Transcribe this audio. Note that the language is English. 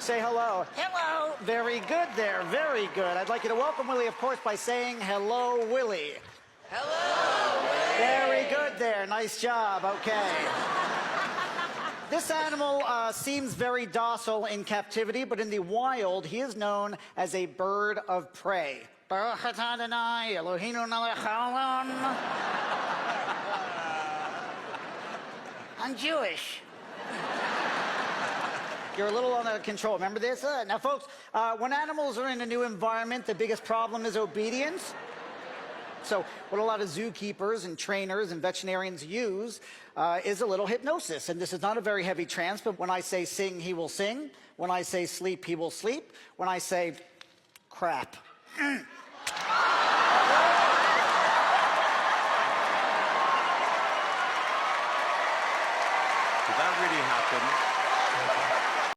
Say hello. Hello. Very good there, very good. I'd like you to welcome Willie, of course, by saying hello, Willie. Hello, Willie. Very good there, nice job, okay. This animal seems very docile in captivity, but in the wild, he is known as a bird of prey. I'm Jewish. You're a little under control. Remember this? Now, folks, when animals are in a new environment, the biggest problem is obedience. So what a lot of zookeepers and trainers and veterinarians use is a little hypnosis. And this is not a very heavy trance, but when I say sing, he will sing. When I say sleep, he will sleep. When I say crap,